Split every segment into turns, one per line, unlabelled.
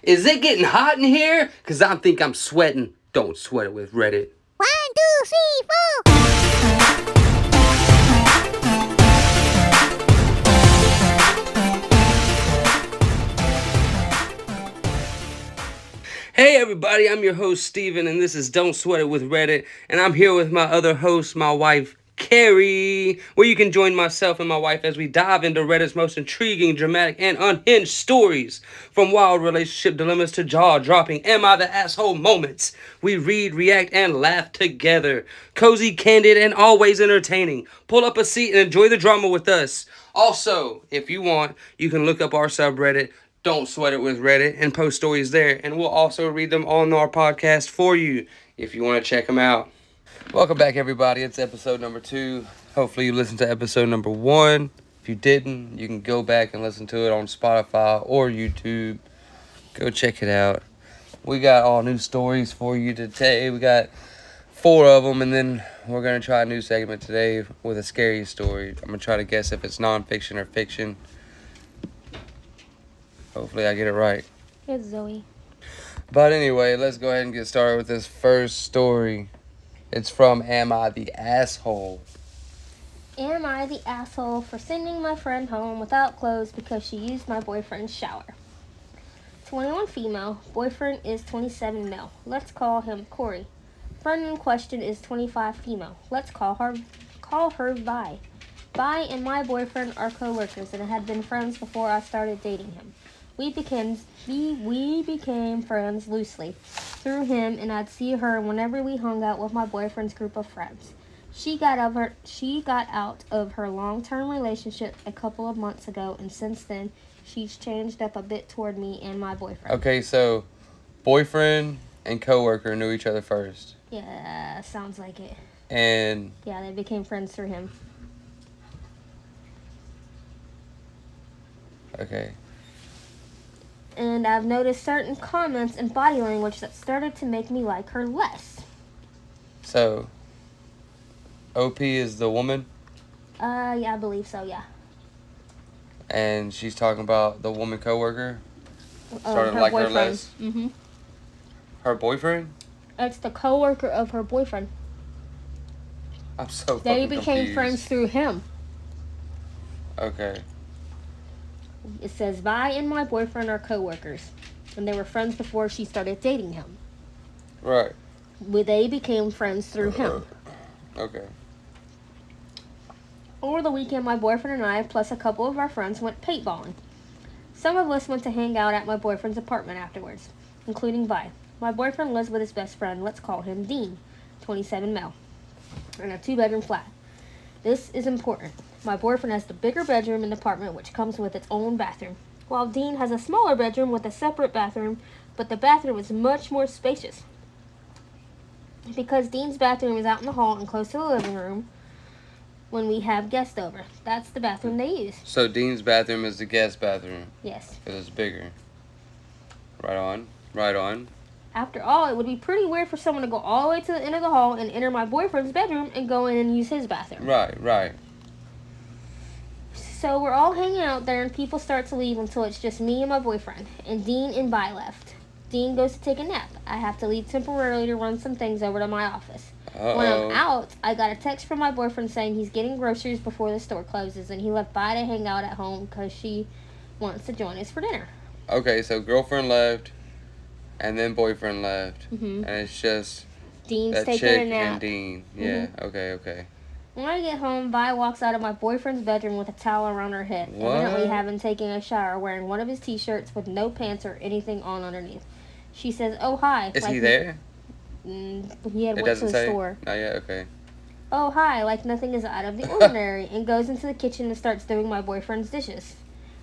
Is it getting hot in here? Cause I think I'm sweating. Don't sweat it with Reddit.
1, 2, 3, 4.
Hey everybody, I'm your host Steven, and this is Don't Sweat It with Reddit, and I'm here with my other host, my wife, Carrie, where you can join myself and my wife as we dive into Reddit's most intriguing, dramatic, and unhinged stories. From wild relationship dilemmas to jaw-dropping am I the asshole moments. We read, react, and laugh together. Cozy, candid, and always entertaining. Pull up a seat and enjoy the drama with us. Also, if you want, you can look up our subreddit, Don't Sweat It with Reddit, and post stories there, and we'll also read them on our podcast for you if you want to check them out. Welcome back, everybody. It's episode number 2. Hopefully you listened to episode number 1. If you didn't, you can go back and listen to it on Spotify or YouTube. Go check it out. We got all new stories for you today. We got 4 of them, and then we're going to try a new segment today with a scary story. I'm going to try to guess if it's nonfiction or fiction. Hopefully I get it right.
It's Zoe.
But anyway, let's go ahead and get started with this first story. It's from Am I the Asshole?
Am I the asshole for sending my friend home without clothes because she used my boyfriend's shower? 21 female, boyfriend is 27 male. Let's call him Corey. Friend in question is 25 female. Let's call her Vi. Vi and my boyfriend are co-workers and had been friends before I started dating him. We became friends loosely through him, and I'd see her whenever we hung out with my boyfriend's group of friends. She got out of her long-term relationship a couple of months ago, and since then, she's changed up a bit toward me and my boyfriend.
Okay, so boyfriend and coworker knew each other first.
Yeah, sounds like it.
And
yeah, they became friends through him.
Okay.
And I've noticed certain comments and body language that started to make me like her less.
So, OP is the woman?
Yeah, I believe so, yeah.
And she's talking about the woman coworker? Started
her
like
boyfriend.
her less?
Mm-hmm.
Her boyfriend?
It's the coworker of her boyfriend.
I'm so
They
fucking
became
confused.
friends through him.
Okay.
It says, Vi and my boyfriend are co-workers, and they were friends before she started dating him.
Right.
They became friends through him.
Okay.
Over the weekend, my boyfriend and I, plus a couple of our friends, went paintballing. Some of us went to hang out at my boyfriend's apartment afterwards, including Vi. My boyfriend lives with his best friend, let's call him Dean, 27 male, in a 2-bedroom flat. This is important. My boyfriend has the bigger bedroom in the apartment, which comes with its own bathroom, while Dean has a smaller bedroom with a separate bathroom, but the bathroom is much more spacious. Because Dean's bathroom is out in the hall and close to the living room when we have guests over. That's the bathroom they use.
So Dean's bathroom is the guest bathroom?
Yes.
Because it's bigger. Right on. Right on.
After all, it would be pretty weird for someone to go all the way to the end of the hall and enter my boyfriend's bedroom and go in and use his bathroom.
Right.
So we're all hanging out there and people start to leave until it's just me and my boyfriend. And Dean and Vi left. Dean goes to take a nap. I have to leave temporarily to run some things over to my office.
Uh-oh.
When I'm out, I got a text from my boyfriend saying he's getting groceries before the store closes and he left Vi to hang out at home because she wants to join us for dinner.
Okay, so girlfriend left, and then boyfriend left,
Mm-hmm.
and it's just
Dean's
that
taking
chick
a nap.
and Dean. Yeah, okay.
When I get home, Vi walks out of my boyfriend's bedroom with a towel around her head,
What?
evidently having taken a shower, wearing one of his t-shirts with no pants or anything on underneath. She says, "Oh, hi."
Is he there?
He had
It
went to
doesn't
the
say?
store.
Not yet, okay.
"Oh, hi," like nothing is out of the ordinary, and goes into the kitchen and starts doing my boyfriend's dishes.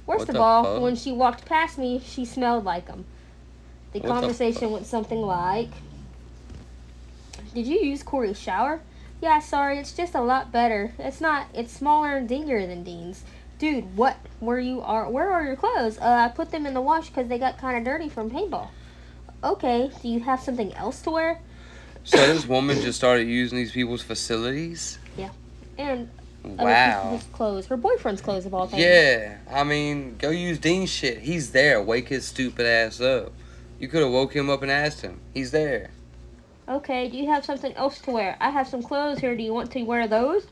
Worst
What
of
the
all,
fuck?
when she walked past me, she smelled like him. The
What the
conversation went something like, "Did you use Corey's shower?" "Yeah, sorry, it's just a lot better. It's smaller and dingier than Dean's." "Dude, where are your clothes?" I put them in the wash because they got kind of dirty from paintball." "Okay, do you have something else to wear?"
So this woman just started using these people's facilities?
And
Wow.
his clothes, her boyfriend's clothes of all things.
Yeah, I mean, go use Dean's shit. He's there. Wake his stupid ass up. You could have woke him up and asked him. He's there.
Okay, do you have something else to wear? I have some clothes here. Do you want to wear those?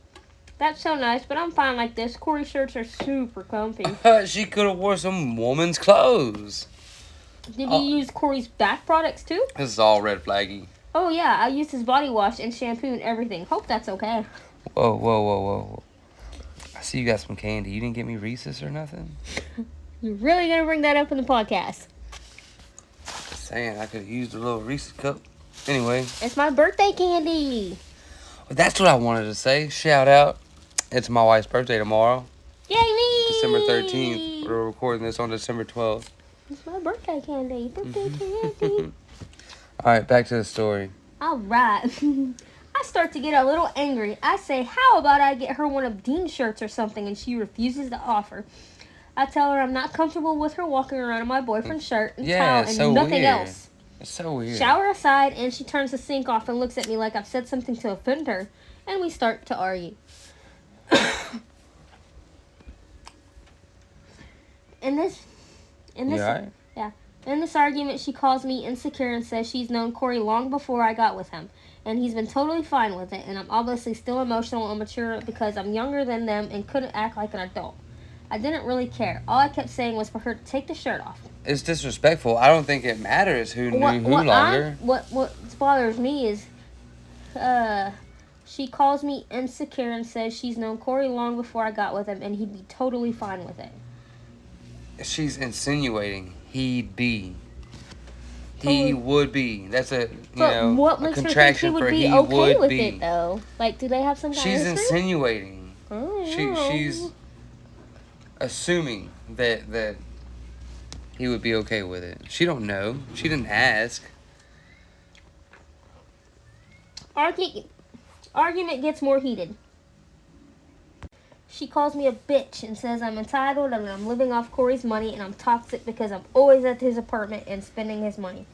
That's so nice, but I'm fine like this. Corey's shirts are super comfy.
She could have wore some woman's clothes.
Did you use Corey's bath products too?
This is all red flaggy.
Oh yeah, I used his body wash and shampoo and everything. Hope that's okay.
Whoa. I see you got some candy. You didn't get me Reese's or nothing?
You're really gonna bring that up in the podcast?
Just saying, I could have used a little Reese's cup. Anyway.
It's my birthday candy.
Well, that's what I wanted to say. Shout out. It's my wife's birthday tomorrow.
Yay me!
December 13th. We're recording this on December 12th.
It's my birthday candy. Birthday candy.
Alright, back to the story.
Alright. I start to get a little angry. I say, how about I get her one of Dean's shirts or something, and she refuses to offer. I tell her I'm not comfortable with her walking around in my boyfriend's shirt and towel and
so
nothing
weird.
else.
It's so weird.
Shower aside, and she turns the sink off and looks at me like I've said something to offend her, and we start to argue. In this argument, she calls me insecure and says she's known Corey long before I got with him, and he's been totally fine with it, and I'm obviously still emotional and mature because I'm younger than them and couldn't act like an adult. I didn't really care. All I kept saying was for her to take the shirt off.
It's disrespectful. I don't think it matters who knew who longer.
What bothers me is she calls me insecure and says she's known Corey long before I got with him, and he'd be totally fine with it.
She's insinuating he'd be.
Totally.
He would be. That's a
what
a
makes
contraction
her
for
think
he
he would be okay
would
with
be.
it though? Like, do they have some kind
She's
of history?
insinuating. She's assuming that he would be okay with it. She don't know. She didn't ask.
Argument gets more heated. She calls me a bitch and says I'm entitled and I'm living off Corey's money and I'm toxic because I'm always at his apartment and spending his money.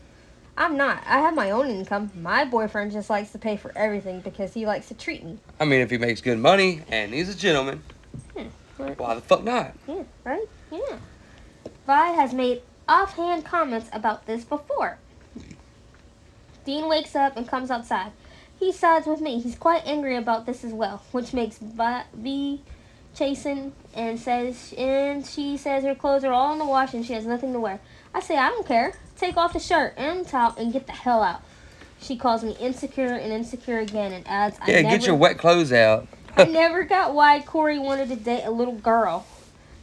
I'm not. I have my own income. My boyfriend just likes to pay for everything because he likes to treat me.
I mean, if he makes good money and he's a gentleman, why the fuck not?
Yeah, right? Yeah. Vi has made offhand comments about this before. Dean wakes up and comes outside. He sides with me. He's quite angry about this as well, which makes Vi chasten and she says her clothes are all in the wash and she has nothing to wear. I say I don't care. Take off the shirt and towel and get the hell out. She calls me insecure and insecure again and adds,
get your wet clothes out.
I never got why Corey wanted to date a little girl.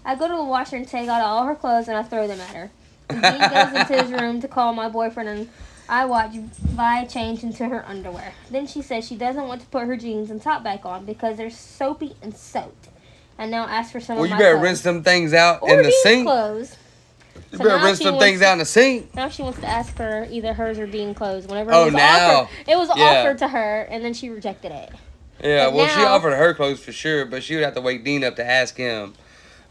I go to the washer and take out all her clothes and I throw them at her. And Dean goes into his room to call my boyfriend and I watch Vi change into her underwear. Then she says she doesn't want to put her jeans and top back on because they're soapy and soaked. And now asks for some of my clothes.
Well, you better rinse them things out in the sink.
Clothes.
You better rinse them things out in the sink.
Now she wants to ask for either hers or Dean clothes. Whenever it was offered to her, and then she rejected it.
Yeah,
but
well, she offered her clothes for sure, but she would have to wake Dean up to ask him.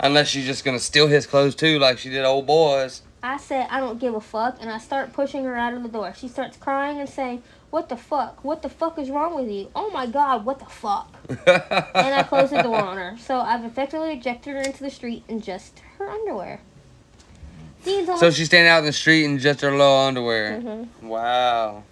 Unless she's just going to steal his clothes too, like she did old boys.
I said, I don't give a fuck, and I start pushing her out of the door. She starts crying and saying, what the fuck? What the fuck is wrong with you? Oh my God, what the fuck? And I close the door on her. So I've effectively ejected her into the street in just her underwear.
So she's standing out in the street in just her little underwear.
Mm-hmm.
Wow.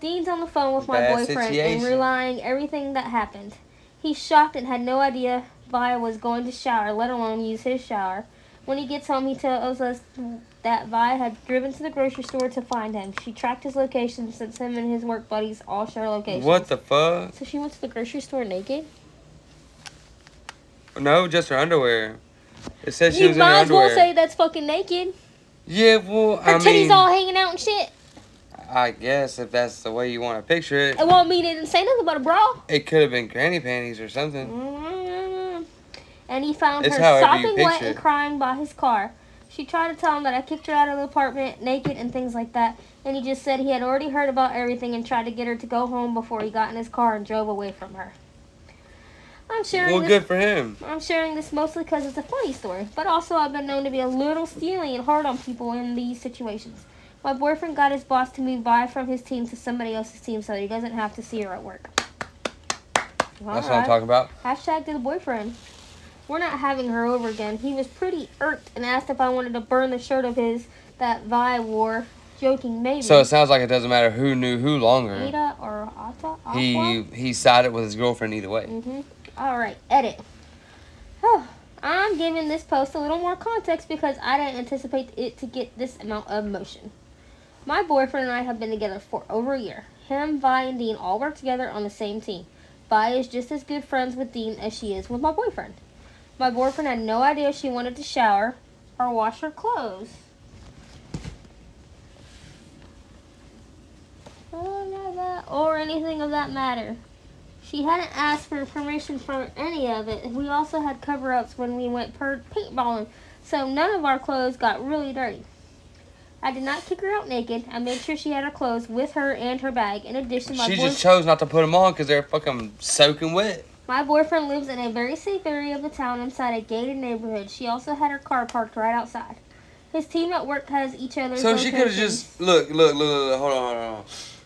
Dean's on the phone with my boyfriend and relaying everything that happened. He's shocked and had no idea Vi was going to shower, let alone use his shower. When he gets home, he tells us that Vi had driven to the grocery store to find him. She tracked his location since him and his work buddies all share locations.
What the fuck?
So she went to the grocery store naked?
No, just her underwear. It says she was in her
underwear. You might as well say that's fucking naked.
Yeah, well,
her titties all hanging out and shit.
I guess if that's the way you want to picture it.
Well, I mean, it didn't say nothing about a bra.
It could have been granny panties or something.
Mm-hmm. And he found her sopping wet and crying by his car. She tried to tell him that I kicked her out of the apartment naked and things like that. And he just said he had already heard about everything and tried to get her to go home before he got in his car and drove away from her.
Good for him.
I'm sharing this mostly because it's a funny story, but also I've been known to be a little steely and hard on people in these situations. My boyfriend got his boss to move Vi from his team to somebody else's team so he doesn't have to see her at work.
That's what I'm talking about.
Hashtag to the boyfriend. We're not having her over again. He was pretty irked and asked if I wanted to burn the shirt of his that Vi wore joking maybe.
So it sounds like it doesn't matter who knew who longer.
AITA or AITA?
He sided with his girlfriend either way.
Alright, edit. I'm giving this post a little more context because I didn't anticipate it to get this amount of motion. My boyfriend and I have been together for over a year. Him, Vi, and Dean all work together on the same team. Vi is just as good friends with Dean as she is with my boyfriend. My boyfriend had no idea she wanted to shower or wash her clothes. Or anything of that matter. She hadn't asked for permission for any of it. We also had cover-ups when we went paintballing, so none of our clothes got really dirty. I did not kick her out naked. I made sure she had her clothes with her and her bag. In addition,
she just chose not to put them on because they're fucking soaking wet.
My boyfriend lives in a very safe area of the town inside a gated neighborhood. She also had her car parked right outside. His team at work has each other's
So
locations.
she could have just look. Hold on.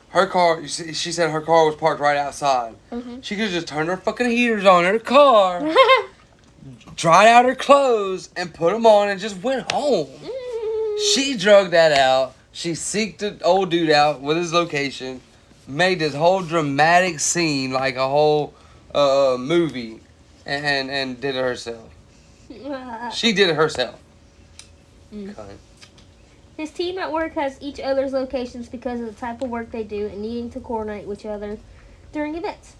Her car. She said her car was parked right outside. She could have just turned her fucking heaters on in her car, dried out her clothes, and put them on, and just went home. She drugged that out. She seeked the old dude out with his location, made this whole dramatic scene like a whole movie, and did it herself. She did it herself. Okay.
His team at work has each other's locations because of the type of work they do and needing to coordinate with each other during events.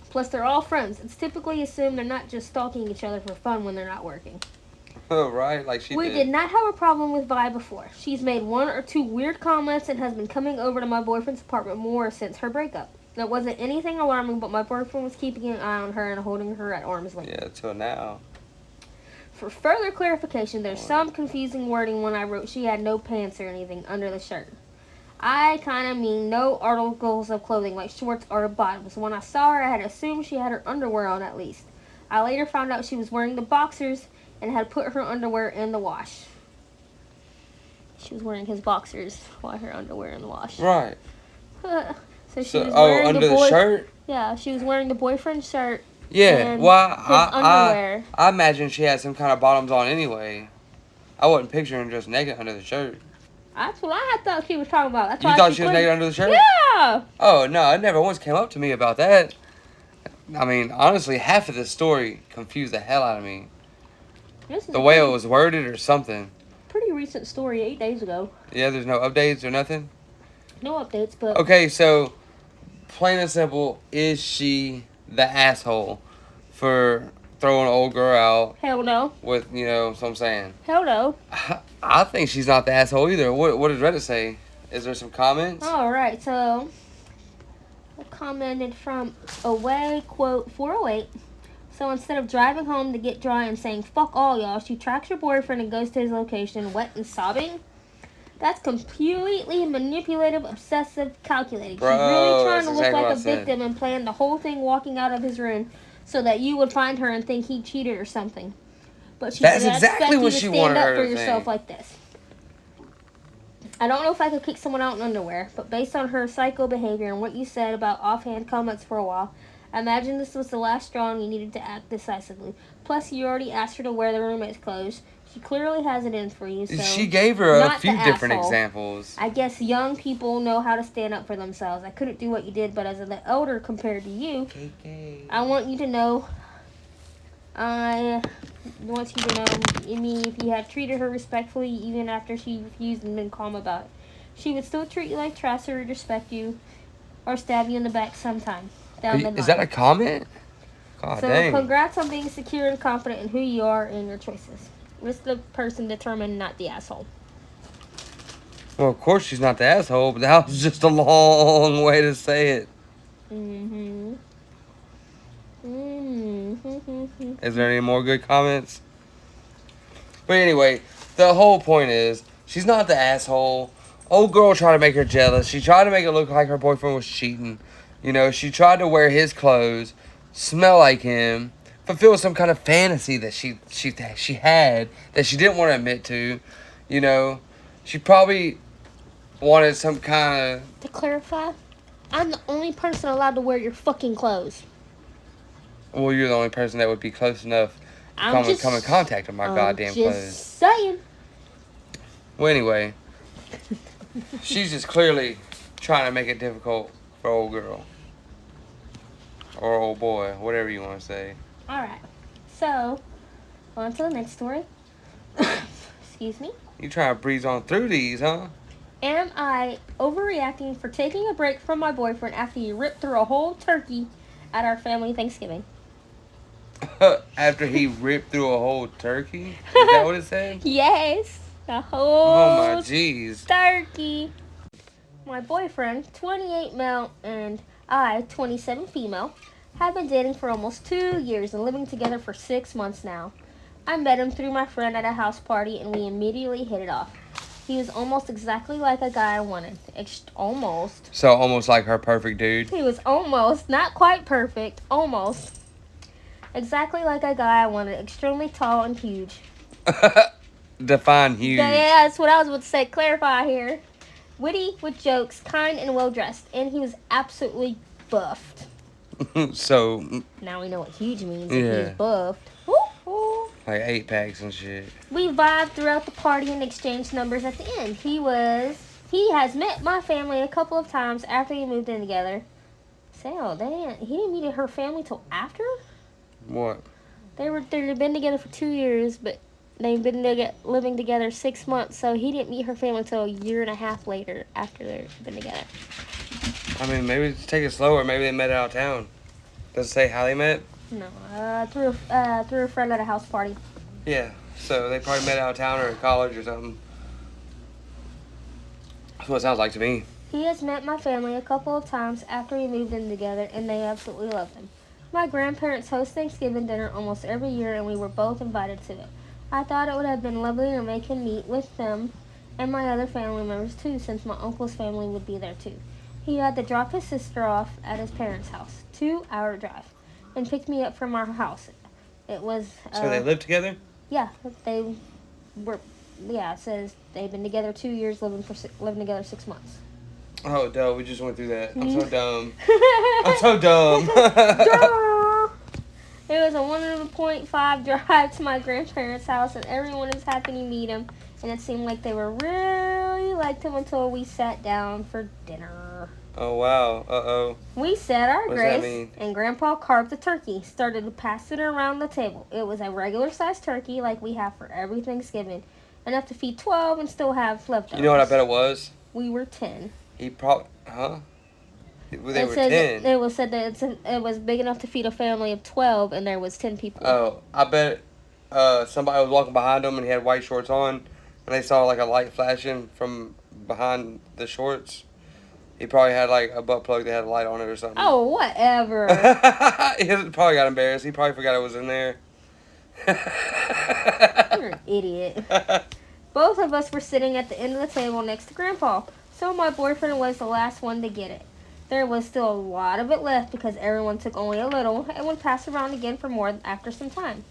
Plus, they're all friends. It's typically assumed they're not just stalking each other for fun when they're not working.
Oh, right, like she
We did not have a problem with Vi before. She's made one or two weird comments and has been coming over to my boyfriend's apartment more since her breakup. That wasn't anything alarming, but my boyfriend was keeping an eye on her and holding her at arm's length.
Yeah, till now.
For further clarification, there's some confusing wording when I wrote she had no pants or anything under the shirt. I kind of mean no articles of clothing like shorts or bottoms. When I saw her, I had assumed she had her underwear on at least. I later found out she was wearing the boxers and had put her underwear in the wash. She was wearing his boxers while her underwear in the wash.
Right.
So she was wearing
under the shirt?
Yeah, she was wearing the boyfriend's shirt.
Yeah, well,
underwear.
I imagine she had some kind of bottoms on anyway. I wasn't picturing just naked under the shirt.
That's what I thought she was talking about. That's
you thought she was naked under the shirt?
Yeah!
Oh, no, it never once came up to me about that. I mean, honestly, half of this story confused the hell out of me. The way it was worded or something.
Pretty recent story, 8 days ago.
Yeah, there's no updates or nothing?
No updates, but...
Okay, so, plain and simple, is she the asshole for throwing an old girl out?
Hell no.
With, you know what I'm saying?
Hell no.
I think she's not the asshole either. What does Reddit say? Is there some comments?
Alright, so... I commented from away, quote, 408. So instead of driving home to get dry and saying, fuck all y'all, she tracks her boyfriend and goes to his location, wet and sobbing. That's completely manipulative, obsessive, calculating.
Bro,
she's really trying to look
exactly
like a victim and plan the whole thing walking out of his room so that you would find her and think he cheated or something. But she
That's
did not
exactly
expect
what
you
she
to stand
wanted
up
her
for
to
yourself
think.
like this. I don't know if I could kick someone out in underwear, but based on her psycho behavior and what you said about offhand comments for a while, I imagine this was the last straw and you needed to act decisively. Plus, you already asked her to wear the roommate's clothes. She clearly has it in for you, so...
She gave her a
not
few
the
different
asshole.
examples.
I guess young people know how to stand up for themselves. I couldn't do what you did, but as the elder compared to you, I want you to know... I want you to know, I mean, if you had treated her respectfully, even after she refused and been calm about it, she would still treat you like trash or respect you, or stab you in the back sometime down the line.
Is that a comment? God
So,
dang.
congrats on being secure and confident in who you are and your choices. It's the person determined, not the asshole.
Well, of course she's not the asshole, but that was just a long way to say it.
Mm-hmm.
Is there any more good comments? But anyway, the whole point is, she's not the asshole. Old girl tried to make her jealous. She tried to make it look like her boyfriend was cheating. You know, she tried to wear his clothes, smell like him, fulfill some kind of fantasy that she had that she didn't want to admit to. You know, she probably wanted some kind of...
To clarify, I'm the only person allowed to wear your fucking clothes.
Well, you're the only person that would be close enough to come in contact with my goddamn clothes.
Just saying.
Well, anyway, She's just clearly trying to make it difficult for old girl. Or old boy, whatever you want to say.
Alright, so, on to the next story. Excuse me.
You trying to breeze on through these, huh?
Am I overreacting for taking a break from my boyfriend after he ripped through a whole turkey at our family Thanksgiving?
After he ripped through a whole turkey? Is that what it said?
Yes, a whole
Oh my jeez.
turkey. My boyfriend, 28 male, and I, 27 female, have been dating for almost 2 years and living together for 6 months now. I met him through my friend at a house party and we immediately hit it off. He was almost exactly like a guy I wanted. Almost.
So almost like her perfect dude.
He was almost, not quite perfect, almost. Exactly like a guy I wanted. Extremely tall and huge.
Define huge.
Yeah, that's what I was about to say. Clarify here. Witty with jokes, kind and well dressed, and he was absolutely buffed.
So.
Now we know what huge means
Yeah.
if he's buffed. Woo, woo.
Like 8-packs and shit.
We vibed throughout the party and exchanged numbers at the end. He has met my family a couple of times after we moved in together. So he didn't meet her family till after?
What?
They'd been together for 2 years, but they've been living together 6 months, so he didn't meet her family until a year and a half later after they've been together.
I mean, maybe just take it slower. Maybe they met out of town. Does it say how they met?
No, through a friend at a house party.
Yeah, so they probably met out of town or in college or something. That's what it sounds like to me.
He has met my family a couple of times after we moved in together, and they absolutely love him. My grandparents host Thanksgiving dinner almost every year, and we were both invited to it. I thought it would have been lovely to make him meet with them and my other family members too, since my uncle's family would be there too. He had to drop his sister off at his parents' house, 2-hour drive, and picked me up from our house. It was.
So they live together?
Yeah, they were. Yeah, it says they've been together 2 years, living together 6 months.
Oh, duh, we just went through that. I'm so dumb. I'm so dumb.
It was a 1.5 drive to my grandparents' house, and everyone was happy to meet him. And it seemed like they were really liked him until we sat down for dinner.
Oh, wow. Uh-oh.
We said our
What does that
grace,
mean?
and Grandpa carved the turkey, started to pass it around the table. It was a regular-sized turkey like we have for every Thanksgiving, enough to feed 12 and still have leftovers.
You know what I bet it was?
We were 10.
He probably... Huh? They were
said
10.
It was said that it was big enough to feed a family of 12, and there was 10 people.
Oh, I bet somebody was walking behind him and he had white shorts on, and they saw like a light flashing from behind the shorts. He probably had like a butt plug that had a light on it or something.
Oh, whatever.
He probably got embarrassed. He probably forgot it was in there.
You're an idiot. Both of us were sitting at the end of the table next to Grandpa, so my boyfriend was the last one to get it. There was still a lot of it left because everyone took only a little and would pass around again for more after some time.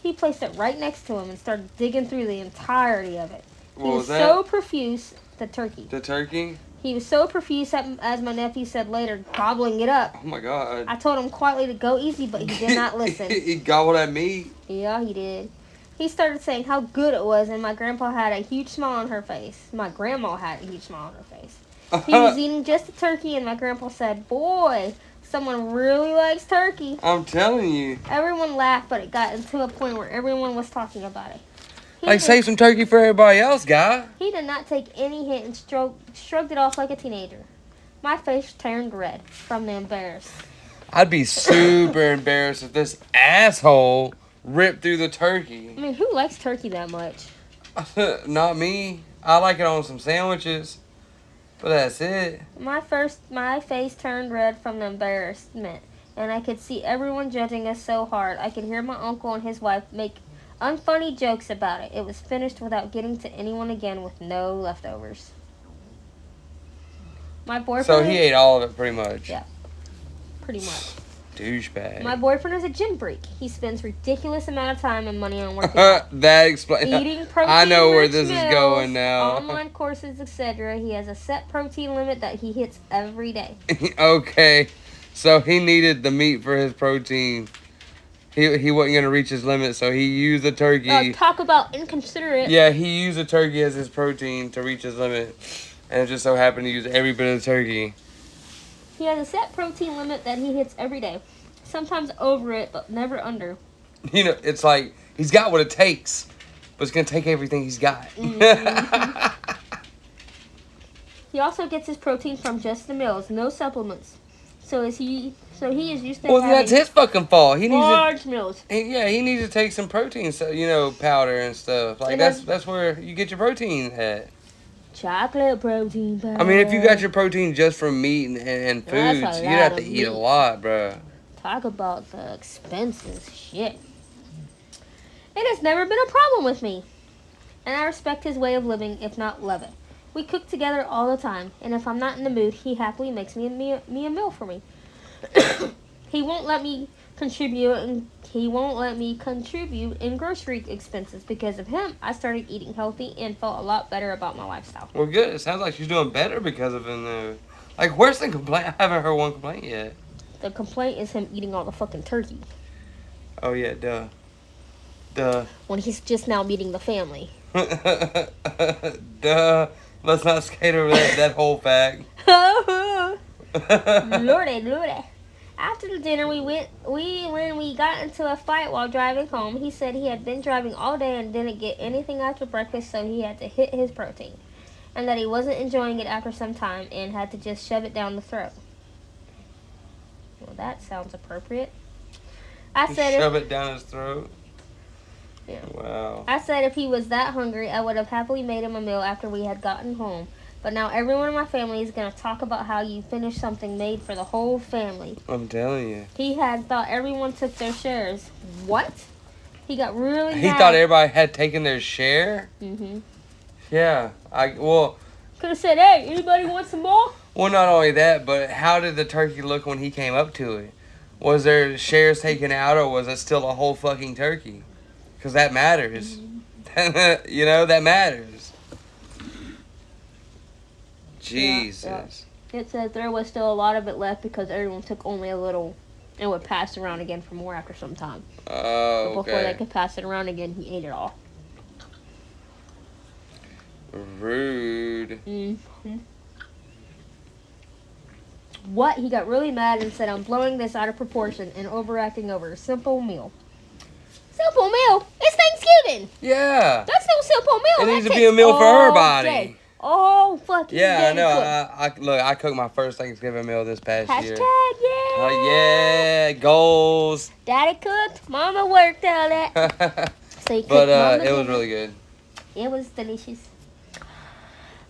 He placed it right next to him and started digging through the entirety of it. He was so profuse, the turkey.
The turkey?
He was so profuse, as my nephew said later, gobbling it up.
Oh my God.
I told him quietly to go easy, but he did not listen.
He gobbled at me?
Yeah, he did. He started saying how good it was, and my grandpa had a huge smile on her face. My grandma had a huge smile on her face. He was eating just a turkey, and my grandpa said, "Boy, someone really likes turkey."
I'm telling you.
Everyone laughed, but it got into a point where everyone was talking about it.
Like, save some turkey for everybody else, guy.
He did not take any hint and shrugged it off like a teenager. My face turned red from the embarrassed.
I'd be super embarrassed if this asshole ripped through the turkey.
I mean, who likes turkey that much?
Not me. I like it on some sandwiches. But that's it.
My face turned red from the embarrassment, and I could see everyone judging us so hard. I could hear my uncle and his wife make unfunny jokes about it. It was finished without getting to anyone again with no leftovers. My boyfriend...
So he ate all of it pretty much.
Yeah, pretty much.
Douchebag.
My boyfriend is a gym freak. He spends ridiculous amount of time and money on working out.
That explains.
Eating protein.
I know where this
meals,
is going now.
Online courses, etc. He has a set protein limit that he hits every day.
Okay, so he needed the meat for his protein. He wasn't gonna reach his limit, so he used the turkey.
Talk about inconsiderate.
Yeah, he used the turkey as his protein to reach his limit. And it just so happened to use every bit of turkey.
He has a set protein limit that he hits every day. Sometimes over it, but never under.
You know, it's like he's got what it takes, but it's gonna take everything he's got.
Mm-hmm. He also gets his protein from just the meals, no supplements. So he is used to
Well,
having
that's his fucking fault. He needs
large meals.
he needs to take some protein, so powder and stuff. Like
And
that's where you get your protein at.
Chocolate protein powder.
I mean, if you got your protein just from meat and
That's
foods,
a
you'd
lot
have
of
to eat a
meat.
lot, bruh.
Talk about the expenses. Shit. It has never been a problem with me. And I respect his way of living, if not love it. We cook together all the time, and if I'm not in the mood, he happily makes me a meal for me. He won't let me contribute in grocery expenses. Because of him, I started eating healthy and felt a lot better about my lifestyle.
Well, good. It sounds like she's doing better because of him, though. Like, where's the complaint? I haven't heard one complaint yet.
The complaint is him eating all the fucking turkey.
Oh, yeah, duh.
When he's just now meeting the family.
Duh. Let's not skate over that whole fact.
Lordy. After the dinner, when we got into a fight while driving home, he said he had been driving all day and didn't get anything after breakfast, so he had to hit his protein. And that he wasn't enjoying it after some time and had to just shove it down the throat. Well, that sounds appropriate.
Shove it down his throat?
Yeah.
Wow.
I said if he was that hungry, I would have happily made him a meal after we had gotten home. But now everyone in my family is going to talk about how you finished something made for the whole family.
I'm telling you.
He had thought everyone took their shares. What? He got really mad.
He thought everybody had taken their share?
Mm-hmm.
Yeah.
Could have said, hey, anybody want some more?
Well, not only that, but how did the turkey look when he came up to it? Was there shares taken out, or was it still a whole fucking turkey? Because that matters.
Mm-hmm.
That matters. Jesus.
Yeah. It said there was still a lot of it left because everyone took only a little and would pass it around again for more after some time.
Oh,
But before
okay.
they could pass it around again, he ate it all.
Rude.
Mm-hmm. What? He got really mad and said, I'm blowing this out of proportion and overacting over a simple meal. Simple meal? It's Thanksgiving.
Yeah.
That's no simple meal.
It needs to be a meal for everybody.
Oh, fucking
Yeah, I
day
know. I cooked my first Thanksgiving meal this past year.
Hashtag, yeah.
Oh, yeah. Goals.
Daddy cooked. Mama worked all that. So he cooked
But
Mama
it was
dinner.
really good.
It was delicious.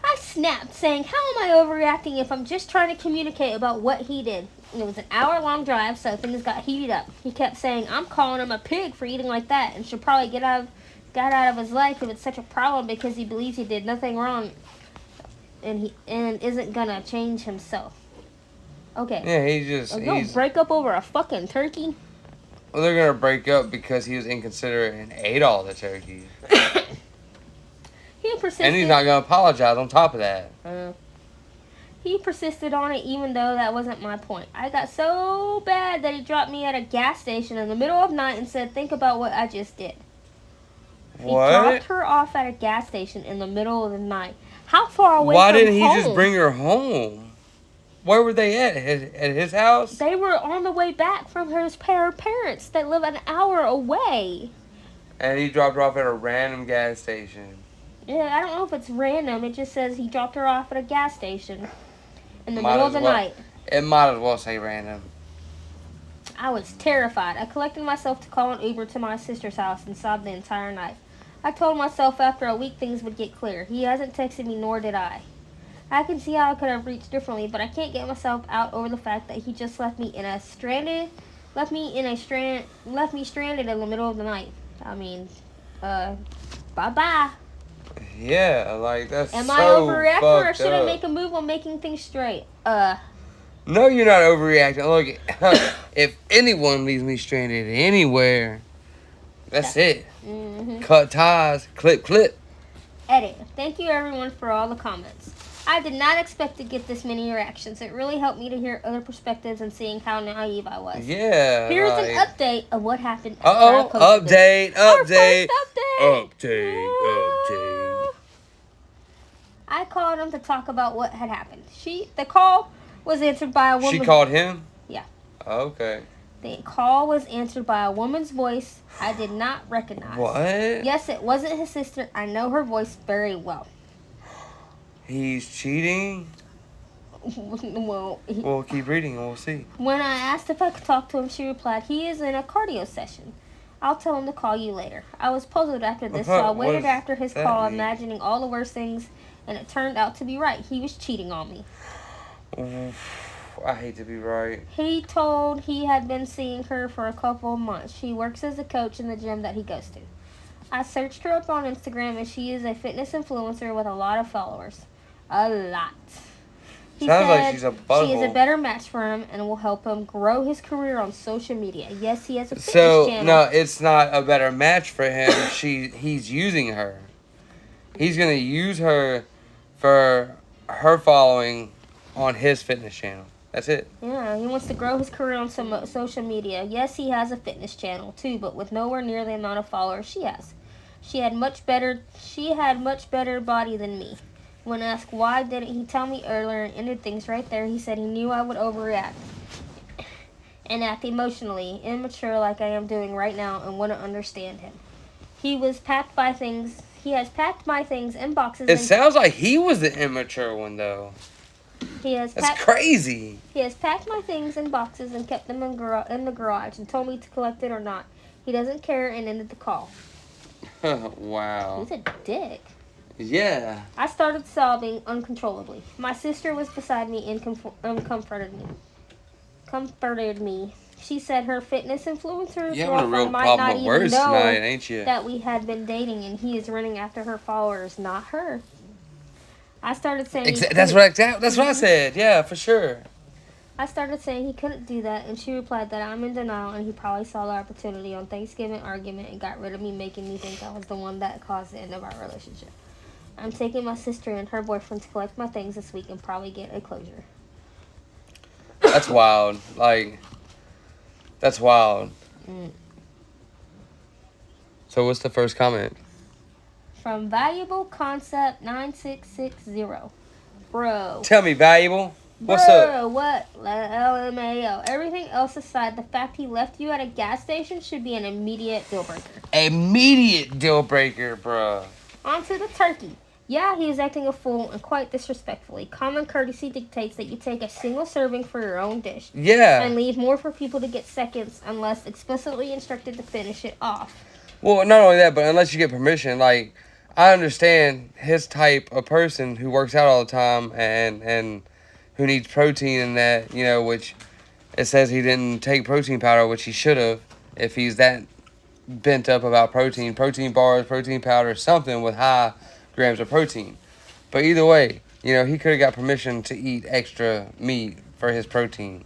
I snapped, saying, how am I overreacting if I'm just trying to communicate about what he did? It was an hour-long drive, so things got heated up. He kept saying, I'm calling him a pig for eating like that and should probably get out of his life if it's such a problem because he believes he did nothing wrong and isn't gonna change himself. Okay.
Yeah, he's
Don't break up over a fucking turkey.
Well, they're gonna break up because he was inconsiderate and ate all the turkey.
He persisted.
And he's not gonna apologize on top of that.
He persisted on it even though that wasn't my point. I got so bad that he dropped me at a gas station in the middle of the night and said, think about what I just did.
What?
He dropped her off at a gas station in the middle of the night. How far away
Why
from
didn't he
home?
just bring her home? Where were they at? At his house?
They were on the way back from his parents that live an hour away.
And he dropped her off at a random gas station.
Yeah, I don't know if it's random. It just says he dropped her off at a gas station in the
Might
middle
as
of the
well.
night.
It might as well say random.
I was terrified. I collected myself to call an Uber to my sister's house and sobbed the entire night. I told myself after a week things would get clear. He hasn't texted me, nor did I. I can see how I could have reached differently, but I can't get myself out over the fact that he just left me stranded in the middle of the night. I mean, bye-bye.
Yeah, like that's
Am
so
I overreacting or
fucked
should I
up.
make a move on making things straight?
No, you're not overreacting. Look, if anyone leaves me stranded anywhere, that's it.
Mm-hmm.
Cut ties, clip.
Edit. Thank you everyone for all the comments. I did not expect to get this many reactions. It really helped me to hear other perspectives and seeing how naive I was.
Yeah.
Here's
like,
an update of what happened after I posted
update.
Our first update.
Update.
I called him to talk about what had happened. The call was answered by a woman.
She called him?
Yeah.
Okay.
The call was answered by a woman's voice I did not recognize.
What?
Yes, it wasn't his sister. I know her voice very well.
He's cheating?
Well,
We'll keep reading and we'll see.
When I asked if I could talk to him, she replied, he is in a cardio session. I'll tell him to call you later. I was puzzled after this, so I waited after his call, imagining all the worst things, and it turned out to be right. He was cheating on me.
I hate to be right.
He told he had been seeing her for a couple of months. She works as a coach in the gym that he goes to. I searched her up on Instagram, and she is a fitness influencer with a lot of followers. A lot. He
Sounds
said
like she's a butthole.
she is a better match for him and will help him grow his career on social media. Yes, he has a fitness channel.
No, it's not a better match for him. He's using her. He's gonna use her for her following on his fitness channel. That's it.
Yeah, he wants to grow his career on some social media. Yes, he has a fitness channel too, but with nowhere near the amount of followers she has. She had much better body than me. When asked why didn't he tell me earlier and ended things right there, he said he knew I would overreact and act emotionally immature like I am doing right now and wouldn't understand him. He has packed my things in boxes.
It sounds like he was the immature one though. That's crazy.
He has packed my things in boxes and kept them in the garage and told me to collect it or not. He doesn't care and ended the call.
Wow.
He's a dick.
Yeah.
I started sobbing uncontrollably. My sister was beside me and comforted me. She said her fitness influencer's girlfriend might not even know
ain't you?
that we had been dating and he is running after her followers, not her. I started saying
that's what I said. Yeah, for sure.
I started saying he couldn't do that, and she replied that I'm in denial and he probably saw the opportunity on Thanksgiving argument and got rid of me, making me think I was the one that caused the end of our relationship. I'm taking my sister and her boyfriend to collect my things this week and probably get a closure.
That's wild. That's wild. So what's the first comment?
From Valuable Concept 9660. Bro.
Tell me, Valuable. What's up?
What? LMAO. Everything else aside, the fact he left you at a gas station should be an immediate deal breaker.
Immediate deal breaker, bro.
On to the turkey. Yeah, he is acting a fool and quite disrespectfully. Common courtesy dictates that you take a single serving for your own dish.
Yeah.
And leave more for people to get seconds unless explicitly instructed to finish it off.
Well, not only that, but unless you get permission, I understand his type of person who works out all the time and who needs protein and that, which it says he didn't take protein powder, which he should have if he's that bent up about protein bars, protein powder, something with high grams of protein. But either way, he could have got permission to eat extra meat for his protein.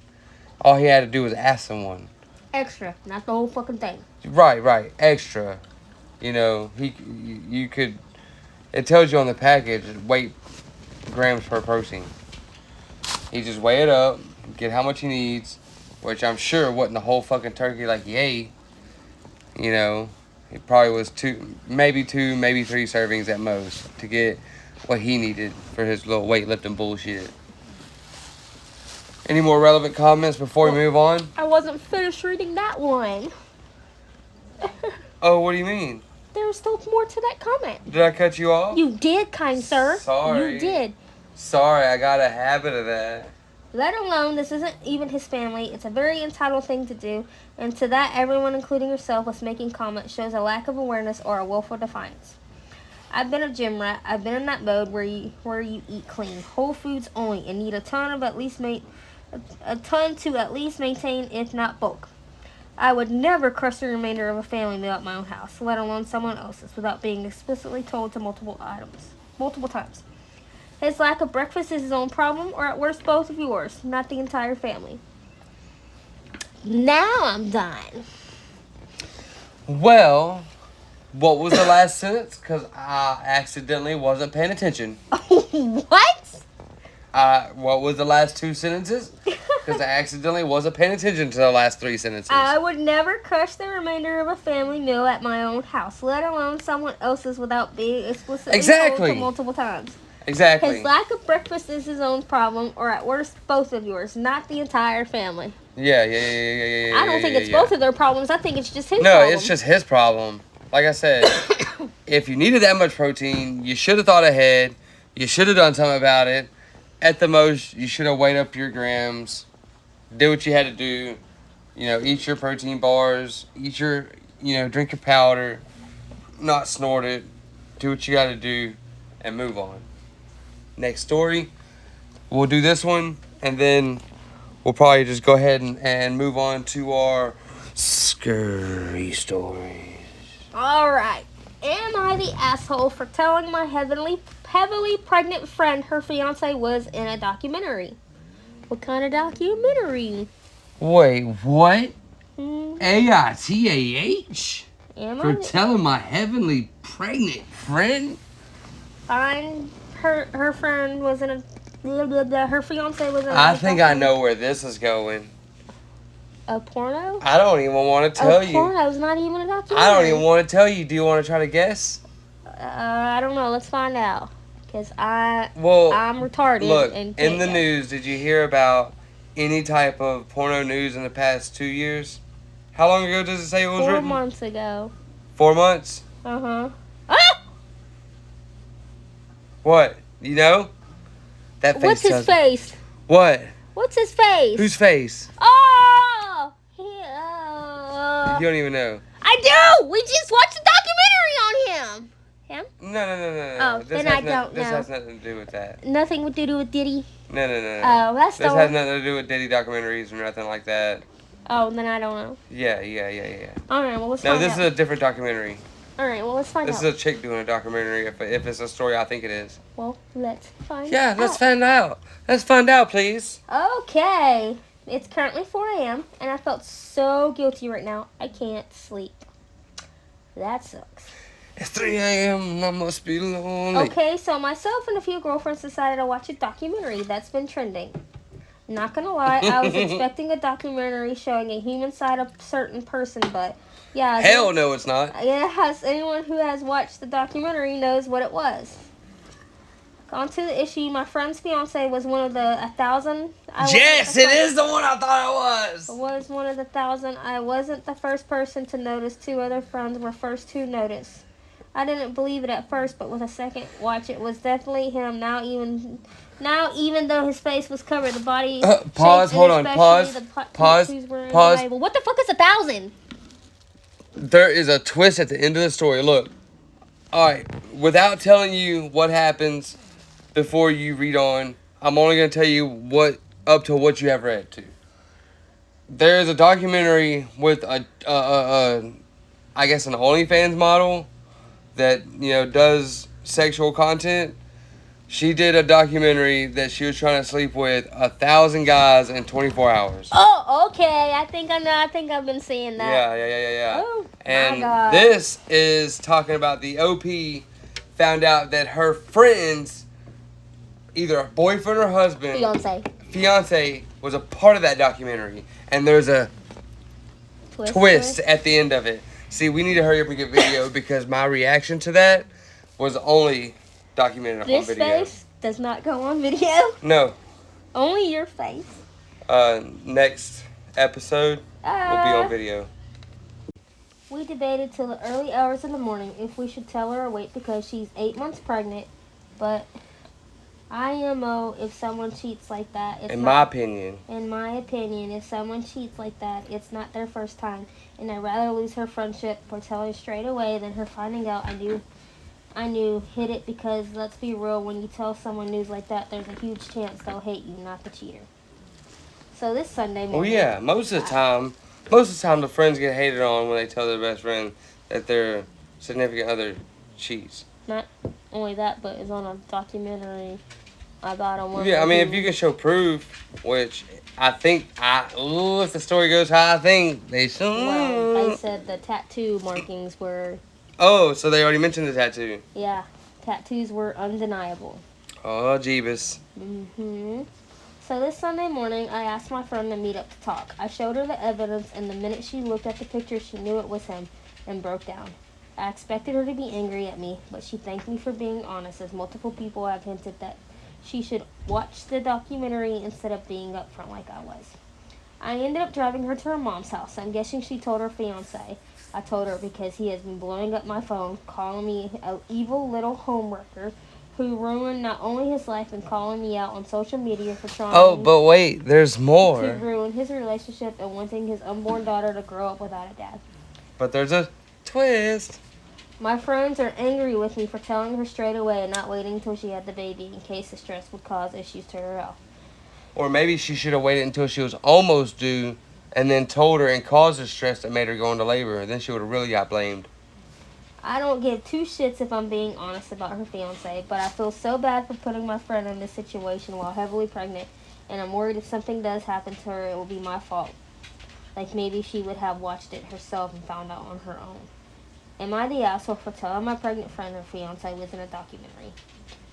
All he had to do was ask someone.
Extra, not the whole fucking thing.
Right, extra. You could, it tells you on the package, weight grams per protein. He just weigh it up, get how much he needs, which I'm sure wasn't the whole fucking turkey like he ate. It probably was two, maybe 3 servings at most to get what he needed for his little weightlifting bullshit. Any more relevant comments before we move on?
I wasn't finished reading that one.
Oh, what do you mean?
There was still more to that comment.
Did I cut you off?
You did, kind sir.
Sorry.
You did.
Sorry, I got a habit of that.
Let alone, this isn't even his family. It's a very entitled thing to do. And to that, everyone, including yourself, was making comments shows a lack of awareness or a willful defiance. I've been a gym rat. I've been in that mode where you eat clean, whole foods only, and need a ton to at least maintain, if not bulk. I would never crush the remainder of a family meal at my own house, let alone someone else's, without being explicitly told to multiple times. His lack of breakfast is his own problem, or at worst, both of yours, not the entire family. Now I'm done.
Well, what was the last sentence? Because I accidentally wasn't paying attention.
What?
What was the last 2 sentences? Because I accidentally wasn't paying attention to the last 3 sentences.
I would never crush the remainder of a family meal at my own house, let alone someone else's, without being explicitly told to multiple times.
Exactly.
His lack of breakfast is his own problem, or at worst, both of yours, not the entire family.
Yeah.
I don't think it's both of their problems. I think it's just his
No,
problem.
it's just his problem. Like I said, if you needed that much protein, you should have thought ahead. You should have done something about it. At the most, you should have weighed up your grams, did what you had to do. You know, eat your protein bars, eat your, drink your powder, not snort it. Do what you got to do, and move on. Next story. We'll do this one, and then we'll probably just go ahead and move on to our scary stories.
Alright. Am I the asshole for telling my heavily pregnant friend her fiance was in a documentary? What kind of documentary?
Wait, what?
Hmm.
AITAH?
Am
For
I
telling my heavenly pregnant friend?
her friend was in a her fiance was in a
I think I know where this is going.
A porno?
I don't even want to tell you.
Porno's not even a documentary.
I don't even want to tell you. Do you want to try to guess?
I don't know. Let's find out. Because I'm retarded.
Look,
and
in the
can't guess.
news, did you hear about any type of porno news in the past 2 years? How long ago does it say it was
4
written?
months ago.
4 months?
Uh-huh. Ah!
What? You know? That face
What's his
tells-
face?
What?
What's his face?
Whose face?
Oh!
You don't even know.
I do! We just watched a documentary on him. Him?
No.
Oh, then I don't
This
know.
has nothing to do with that.
Nothing to do with Diddy.
No.
Oh, that's
This
the
has
one.
nothing to do with Diddy documentaries or nothing like that.
Oh, then I don't know.
Yeah.
Alright, well, let's
No,
find
this
out.
is a different documentary.
Alright, well, let's find
This
out.
is a chick doing a documentary if it's a story I think it is.
Well, let's find out.
Yeah, let's find out. Let's find out, please.
Okay. It's currently 4 a.m. and I felt so guilty right now. I can't sleep. That sucks.
It's 3 a.m. and I must be lonely.
Okay, so myself and a few girlfriends decided to watch a documentary that's been trending. Not gonna lie, I was expecting a documentary showing a human side of a certain person, but yeah.
Hell no, it's not.
Yes, anyone who has watched the documentary knows what it was. On to the issue, my friend's fiance was one of the 1,000.
Yes, it is the one I thought it was.
Was one of the 1,000. I wasn't the first person to notice. 2 other friends were first to notice. I didn't believe it at first, but with a second watch, it was definitely him. Now even though his face was covered, the body.
Pause. Hold on. Pause. Pause.
What the fuck is 1,000?
There is a twist at the end of the story. Look. All right. Without telling you what happens before you read on, I'm only going to tell you up to what you have read to. There is a documentary with I guess an OnlyFans model that does sexual content. She did a documentary that she was trying to sleep with 1,000 guys in 24 hours.
Oh, okay. I think I know. I think I've been seeing that.
Yeah.
Oh,
And
my God.
this is talking about the OP found out that her friend's either a boyfriend or husband, fiance was a part of that documentary, and there's a twist at the end of it. See, we need to hurry up and get video because my reaction to that was only documented on video.
This face does not go on video.
No.
Only your face.
Next episode will be on video.
We debated till the early hours of the morning if we should tell her or wait because she's 8 months pregnant, but IMO, if someone cheats like that,
In my opinion,
if someone cheats like that, it's not their first time, and I'd rather lose her friendship for telling straight away than her finding out I knew hit it because, let's be real, when you tell someone news like that, there's a huge chance they'll hate you, not the cheater. So this Sunday morning...
Well, yeah, most of the time the friends get hated on when they tell their best friend that their significant other cheats.
Not only that, but it's on a documentary about a woman.
Yeah, I mean, if you can show proof, which I think, if the story goes how I think, they should.
Well, they said the tattoo markings were...
Oh, so they already mentioned the tattoo.
Yeah, tattoos were undeniable.
Oh, Jeebus.
So this Sunday morning, I asked my friend to meet up to talk. I showed her the evidence, and the minute she looked at the picture, she knew it was him and broke down. I expected her to be angry at me, but she thanked me for being honest, as multiple people have hinted that she should watch the documentary instead of being upfront like I was. I ended up driving her to her mom's house. I'm guessing she told her fiance. I told her because he has been blowing up my phone, calling me an evil little homewrecker who ruined not only his life and calling me out on social media for trying
Oh, but wait, there's
to
more.
ruin his relationship and wanting his unborn daughter to grow up without a dad.
But there's a twist.
My friends are angry with me for telling her straight away and not waiting until she had the baby in case the stress would cause issues to her health.
Or maybe she should have waited until she was almost due and then told her and caused the stress that made her go into labor. Then she would have really got blamed.
I don't give two shits if I'm being honest about her fiance, but I feel so bad for putting my friend in this situation while heavily pregnant, and I'm worried if something does happen to her, it will be my fault. Like maybe she would have watched it herself and found out on her own. Am I the asshole for telling my pregnant friend her fiance was in a documentary?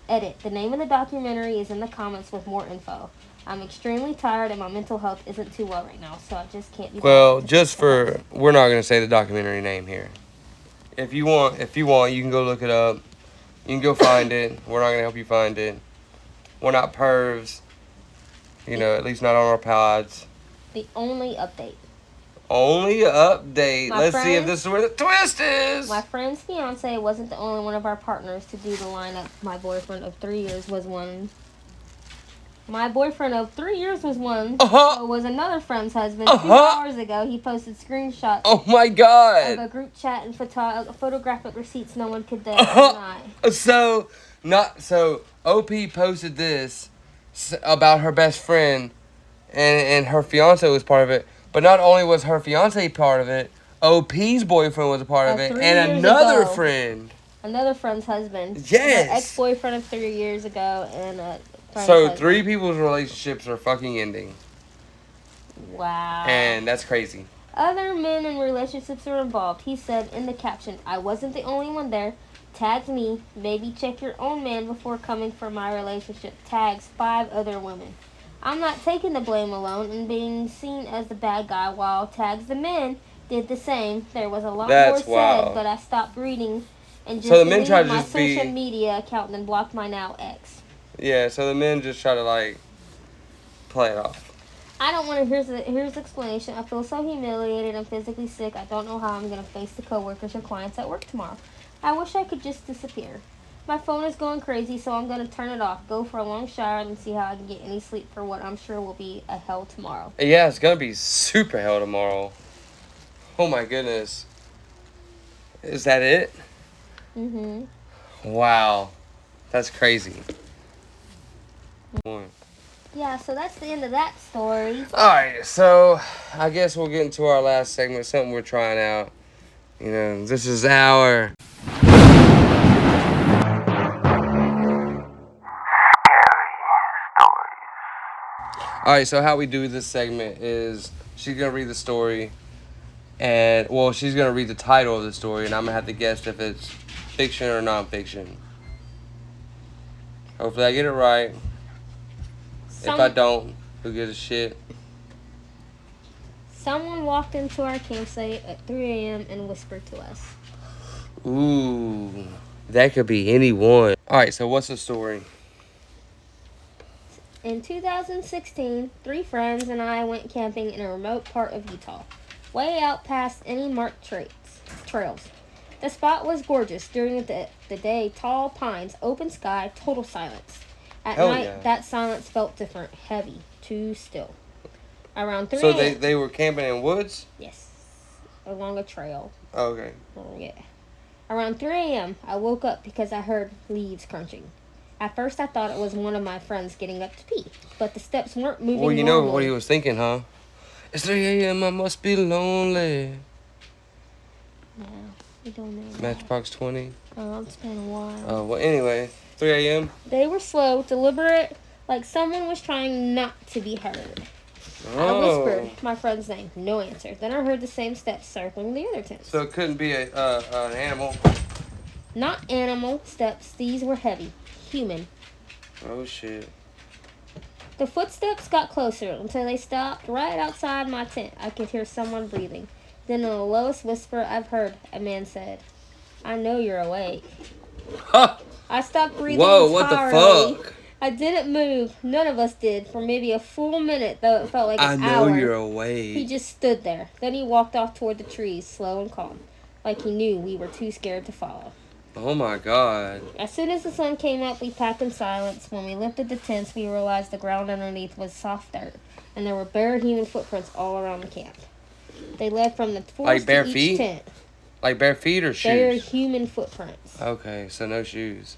Edit. The name of the documentary is in the comments with more info. I'm extremely tired and my mental health isn't too well right now, so I just can't be
Well,
bothered to
just
fix the house.
for we're not gonna say the documentary name here. If you want, you can go look it up. You can go find it. We're not gonna help you find it. We're not pervs. At least not on our pods.
The only update.
Only update.
My
Let's see if
friend-
this is where the twist is.
My friend's fiance wasn't the only one of our partners to do the lineup. My boyfriend of 3 years was one. So was another friend's husband. 2 hours ago, he posted screenshots
Oh my
of
God.
a group chat and photographic receipts no one could deny.
So OP posted this about her best friend, and her fiance was part of it. But not only was her fiance part of it, OP's boyfriend was a part of it,
3
and
years
another
ago.
friend.
Another friend's husband.
Yes.
An ex-boyfriend of 3 years ago and a friend's
So
husband.
3 people's relationships are fucking ending,
Wow.
and that's crazy.
Other men in relationships are involved. He said in the caption, I wasn't the only one there. Tags me. Maybe check your own man before coming for my relationship. Tags 5 other women. I'm not taking the blame alone and being seen as the bad guy while tags the men did the same. There was a lot
That's
more
wild.
said, but I stopped reading and just
So the men tried
deleted
to
my
just be-
social media account and then blocked my now ex.
Yeah, so the men just try to play it off.
I don't want to hear his explanation. I feel so humiliated and physically sick. I don't know how I'm going to face the coworkers or clients at work tomorrow. I wish I could just disappear. My phone is going crazy, so I'm going to turn it off, go for a long shower, and see how I can get any sleep for what I'm sure will be a hell tomorrow.
Yeah, it's gonna be super hell tomorrow. Oh my goodness. Is that it?
Mm-hmm.
Wow. That's crazy.
Yeah, so that's the end of that story.
Alright, so I guess we'll get into our last segment, something we're trying out. This is our Alright, so how we do this segment is she's gonna read the story, and she's gonna read the title of the story, and I'm gonna have to guess if it's fiction or non-fiction. Hopefully I get it right. If I don't, who gives a shit?
Someone walked into our campsite at 3 a.m. and whispered to us.
Ooh, that could be anyone. Alright, so what's the story?
In 2016, 3 friends and I went camping in a remote part of Utah, way out past any marked trails. The spot was gorgeous. During the day, tall pines, open sky, total silence. At
Hell
night,
yeah.
that silence felt different, heavy, too still. Around 3
So
a.m.
they were camping in woods?
Yes, along a trail.
Oh, okay.
Oh, yeah. Around 3 a.m., I woke up because I heard leaves crunching. At first, I thought it was one of my friends getting up to pee, but the steps weren't moving
Well, you know
normally.
what he was thinking, huh? It's 3 a.m., I must be lonely.
No, we don't know that.
Matchbox 20.
It's been a while.
Oh, well, anyway, 3 a.m.
They were slow, deliberate, like someone was trying not to be heard. I
Oh.
whispered my friend's name. No answer. Then I heard the same steps circling the other tents.
So it couldn't be an animal.
Not animal steps. These were heavy. Human.
Oh, shit.
The footsteps got closer until they stopped right outside my tent. I could hear someone breathing. Then in the lowest whisper I've heard, a man said, I know you're awake.
Huh.
I stopped breathing
Whoa, what the
entirely.
fuck?
I didn't move. None of us did for maybe a full minute, though it felt like
I
an
know
hour.
you're
He
awake.
just stood there. Then he walked off toward the trees, slow and calm, like he knew we were too scared to follow.
Oh my god.
As soon as the sun came up, we packed in silence. When we lifted the tents, we realized the ground underneath was soft dirt, and there were bare human footprints all around the camp. They led from the forest
Like bare
to each
feet?
tent.
Like bare feet or
Bare
shoes?
human footprints.
Okay, so no shoes.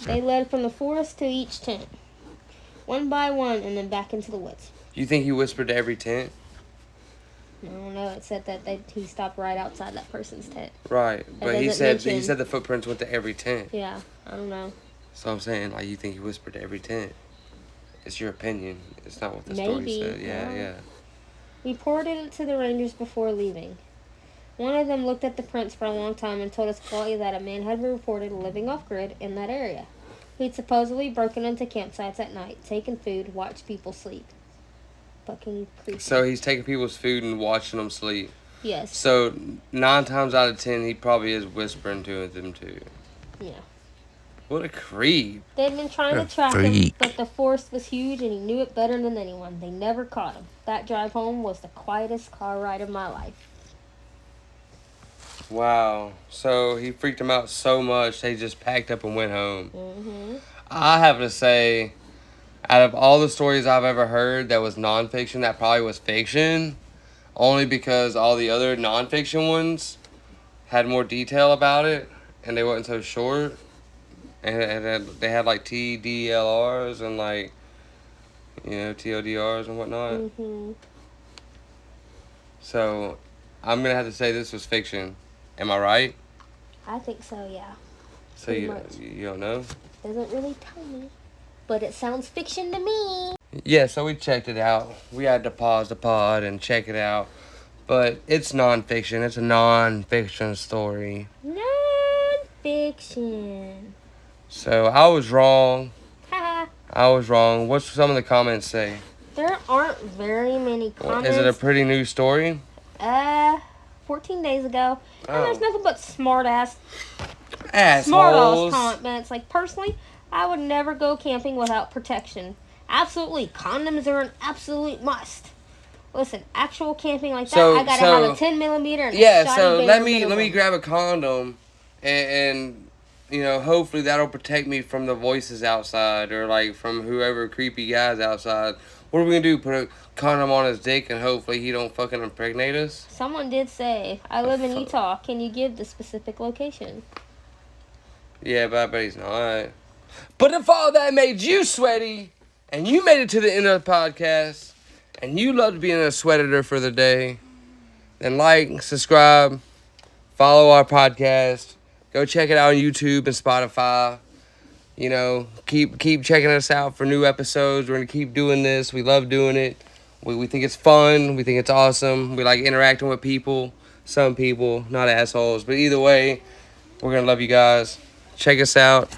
They led from the forest to each tent, one by one, and then back into the woods.
You think he whispered to every tent?
I don't know. It said that he stopped right outside that person's tent.
Right, but he
doesn't
said
mention-
the footprints went to every tent.
Yeah, I don't know.
So I'm saying, like, you think he whispered to every tent? It's your opinion. It's not what the story
Maybe,
said. Yeah,
yeah.
yeah.
We reported it to the rangers before leaving. One of them looked at the prints for a long time and told us politely that a man had been reported living off-grid in that area. He'd supposedly broken into campsites at night, taken food, watched people sleep. Fucking creepy.
So he's taking people's food and watching them sleep.
Yes.
So 9 times out of 10, he probably is whispering to them too.
Yeah.
What a creep.
They'd been trying to track him, but the forest was huge and he knew it better than anyone. They never caught him. That drive home was the quietest car ride of my life.
Wow. So he freaked them out so much, they just packed up and went home.
Mm-hmm.
I have to say, out of all the stories I've ever heard that was nonfiction, that probably was fiction. Only because all the other nonfiction ones had more detail about it, and they weren't so short. And they had like TDLRs and like, TODRs and whatnot.
Mm-hmm.
So I'm going to have to say this was fiction. Am I right?
I think so, yeah.
So
Pretty
you
much.
you don't know?
Doesn't really tell me, but it sounds fiction to me.
Yeah, so we checked it out. We had to pause the pod and check it out. But it's nonfiction. It's a nonfiction story.
Non-fiction.
So I was wrong.
Haha.
I was wrong. What's some of the comments say?
There aren't very many comments.
Is it a pretty new story?
14 days ago. And there's
Oh.
nothing but smart-ass
Assholes.
comments. Like, personally, I would never go camping without protection. Absolutely. Condoms are an absolute must. Listen, actual camping like that, I gotta have a 10mm and a
Yeah,
shotty
so
bare
let me
minimum.
grab a condom and hopefully that'll protect me from the voices outside or like from whoever creepy guys outside. What are we gonna do? Put a condom on his dick and hopefully he don't fucking impregnate us?
Someone did say, I live in Utah. Can you give the specific location?
Yeah, but I bet he's not. But if all that made you sweaty and you made it to the end of the podcast and you loved being a sweat editor for the day, then like, subscribe, follow our podcast. Go check it out on YouTube and Spotify. Keep checking us out for new episodes. We're going to keep doing this. We love doing it. We think it's fun. We think it's awesome. We like interacting with people. Some people, not assholes. But either way, we're going to love you guys. Check us out.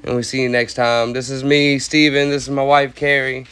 And we'll see you next time. This is me, Steven. This is my wife, Carrie.